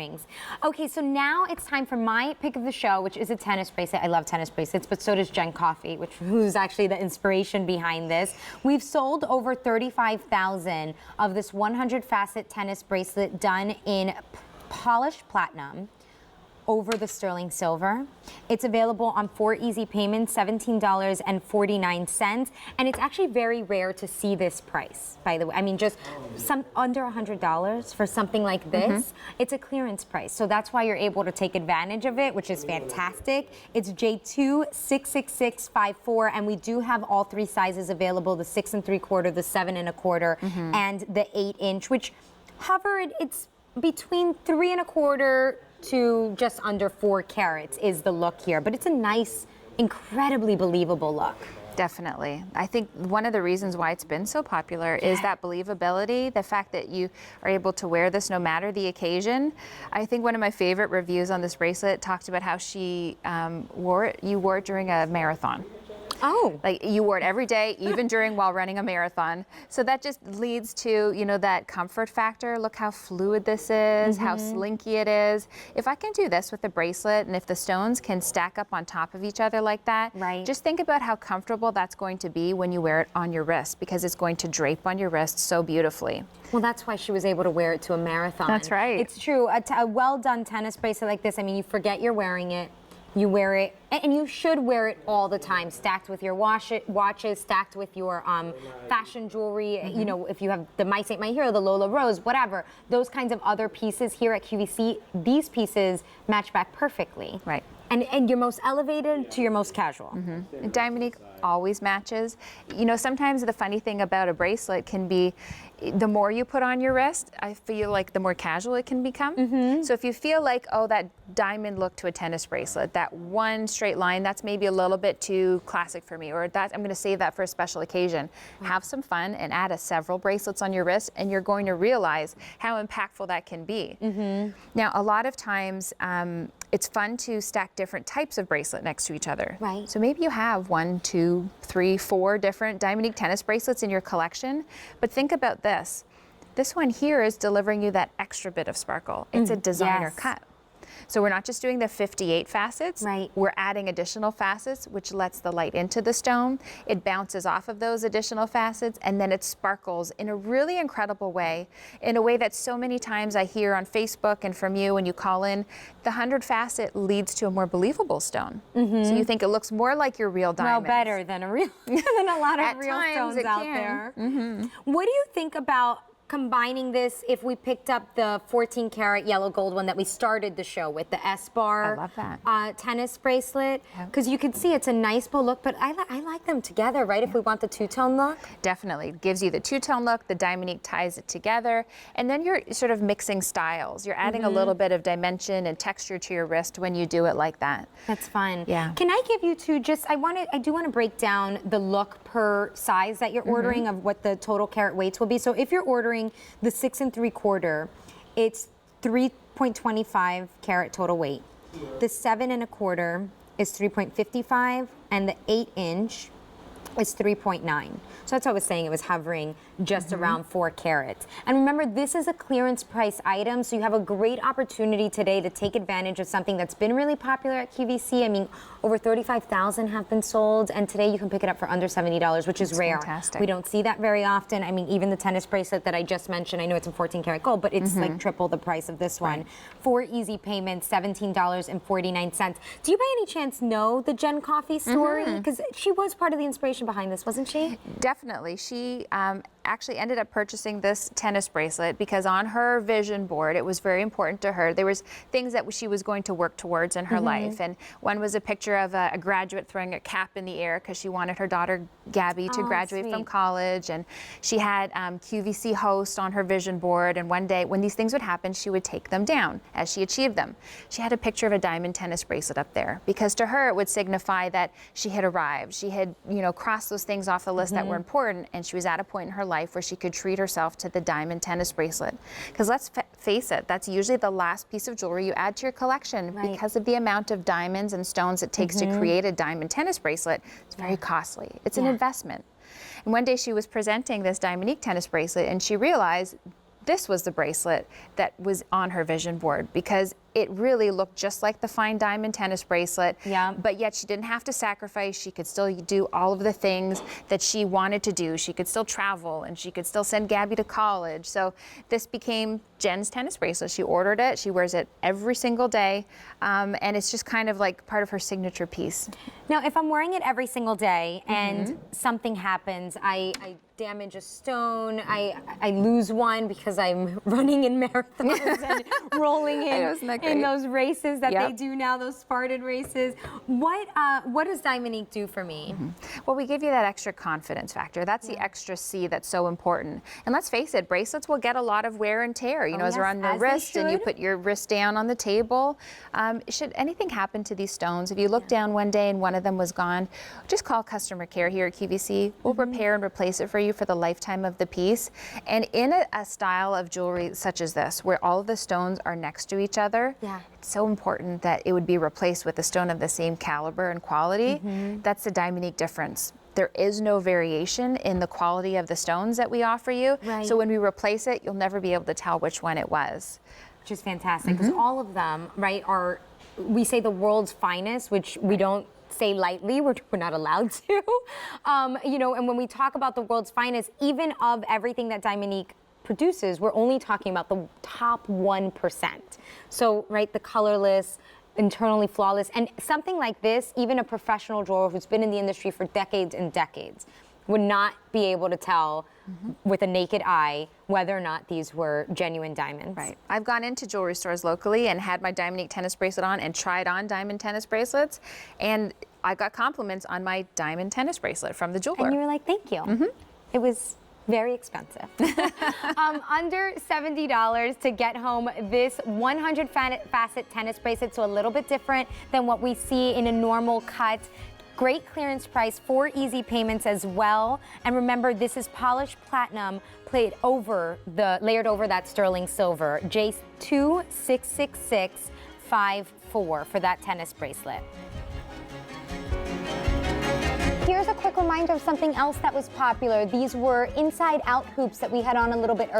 earrings. Okay, so now it's time for my pick of the show, which is a tennis bracelet. I love tennis bracelets, but so does Jen Coffey, who's actually the inspiration behind this. We've sold over 35,000 of this 100-facet tennis bracelet done in polished platinum over the sterling silver. It's available on 4 easy payments, $17.49, and it's actually very rare to see this price, by the way. I mean, just some under $100 for something like this. It's a clearance price, so that's why you're able to take advantage of it, which is fantastic. It's J266654, and we do have all 3 sizes available: the 6 3/4, the 7 1/4, and the 8-inch, which hovered. It's between 3 1/4 to just under 4 carats is the look here, but it's a nice, incredibly believable look. Definitely. I think one of the reasons why it's been so popular is that believability, the fact that you are able to wear this no matter the occasion. I think one of my favorite reviews on this bracelet talked about how she wore it during a marathon. Oh. Like you wore it every day, even while running a marathon. So that just leads to, you know, that comfort factor. Look how fluid this is, how slinky it is. If I can do this with the bracelet, and if the stones can stack up on top of each other like that, just think about how comfortable that's going to be when you wear it on your wrist, because it's going to drape on your wrist so beautifully. Well, that's why she was able to wear it to a marathon. That's right. It's true. A well-done tennis bracelet like this, I mean, you forget you're wearing it. You wear it, and you should wear it all the time, stacked with your watches, stacked with your fashion jewelry. You know, if you have the My Saint, My Hero, the Lola Rose, whatever, those kinds of other pieces here at QVC, these pieces match back perfectly. Right. And your most elevated to your most casual. And Diamonique always matches. You know, sometimes the funny thing about a bracelet can be the more you put on your wrist, I feel like the more casual it can become. So if you feel like, oh, that diamond look to a tennis bracelet, that one straight line, that's maybe a little bit too classic for me, or that I'm going to save that for a special occasion. Have some fun and add several bracelets on your wrist, and you're going to realize how impactful that can be. Now, a lot of times, it's fun to stack different types of bracelet next to each other. Right. So maybe you have 1, 2, 3, 4 different Diamonique tennis bracelets in your collection, but think about this. This one here is delivering you that extra bit of sparkle. It's a designer cut. So we're not just doing the 58 facets, we're adding additional facets, which lets the light into the stone. It bounces off of those additional facets, and then it sparkles in a really incredible way, in a way that so many times I hear on Facebook and from you when you call in. The 100 facet leads to a more believable stone. So you think it looks more like your real diamond. Well, better than a lot of real stones out there. What do you think about combining this if we picked up the 14 karat yellow gold one that we started the show with, the S-bar I love that. tennis bracelet? Because you can see it's a nice bold look, but I like them together, right? If we want the two-tone look? Definitely. It gives you the two-tone look, the Diamonique ties it together, and then you're sort of mixing styles. You're adding a little bit of dimension and texture to your wrist when you do it like that. That's fun. Yeah. Can I give you two, I do want to break down the look per size that you're ordering of what the total carat weights will be. So if you're ordering the 6 3/4, it's 3.25 carat total weight. The 7 1/4 is 3.55, and the 8-inch is 3.9. So that's what I was saying, it was hovering just around 4 carats. And remember, this is a clearance price item, so you have a great opportunity today to take advantage of something that's been really popular at QVC. I mean, over 35,000 have been sold, and today you can pick it up for under $70, which is rare. Fantastic. We don't see that very often. I mean, even the tennis bracelet that I just mentioned, I know it's in 14 karat gold, but it's like triple the price of this one. 4 easy payments, $17.49. Do you by any chance know the Jen Coffey story? Because she was part of the inspiration behind this, wasn't she? Definitely. She actually ended up purchasing this tennis bracelet because on her vision board, it was very important to her. There was things that she was going to work towards in her life. And one was a picture of a graduate throwing a cap in the air because she wanted her daughter, Gabby, to graduate from college. And she had QVC host on her vision board. And one day when these things would happen, she would take them down as she achieved them. She had a picture of a diamond tennis bracelet up there because to her, it would signify that she had arrived. She had, you know, crossed those things off the list that were important, and she was at a point in her life where she could treat herself to the diamond tennis bracelet. Because let's face it, that's usually the last piece of jewelry you add to your collection because of the amount of diamonds and stones it takes to create a diamond tennis bracelet. It's very costly. It's an investment. And one day she was presenting this Diamonique tennis bracelet, and she realized this was the bracelet that was on her vision board, because it really looked just like the fine diamond tennis bracelet, Yeah. but yet she didn't have to sacrifice. She could still do all of the things that she wanted to do. She could still travel, and she could still send Gabby to college. So this became Jen's tennis bracelet. She ordered it. She wears it every single day, and it's just kind of like part of her signature piece. Now, if I'm wearing it every single day and something happens, I damage a stone, I lose one because I'm running in marathons and rolling in those races that they do now, those Spartan races. What does Diamonique do for me? Well, we give you that extra confidence factor. That's the extra C that's so important. And let's face it, bracelets will get a lot of wear and tear, you know, as they're on the wrist and you put your wrist down on the table. Should anything happen to these stones, if you look down one day and one of them was gone, just call customer care here at QVC. We'll repair and replace it for you for the lifetime of the piece. And in a style of jewelry such as this, where all of the stones are next to each other, it's so important that it would be replaced with a stone of the same caliber and quality. That's the Diamonique difference. There is no variation in the quality of the stones that we offer you. So when we replace it, you'll never be able to tell which one it was. Which is fantastic, because all of them, right, are, we say the world's finest, which we don't say lightly, we're not allowed to. You know, and when we talk about the world's finest, even of everything that Diamonique produces, we're only talking about the top 1%. So, right, the colorless, internally flawless, and something like this, even a professional jeweler who's been in the industry for decades and decades would not be able to tell with a naked eye whether or not these were genuine diamonds. Right. I've gone into jewelry stores locally and had my Diamonique tennis bracelet on and tried on diamond tennis bracelets, and I got compliments on my diamond tennis bracelet from the jeweler. And you were like, thank you. It was very expensive. Under $70 to get home this 100-facet tennis bracelet, so a little bit different than what we see in a normal cut. Great clearance price, 4 easy payments as well. And remember, this is polished platinum layered over that sterling silver. J266654 for that tennis bracelet. Here's a quick reminder of something else that was popular. These were inside-out hoops that we had on a little bit earlier.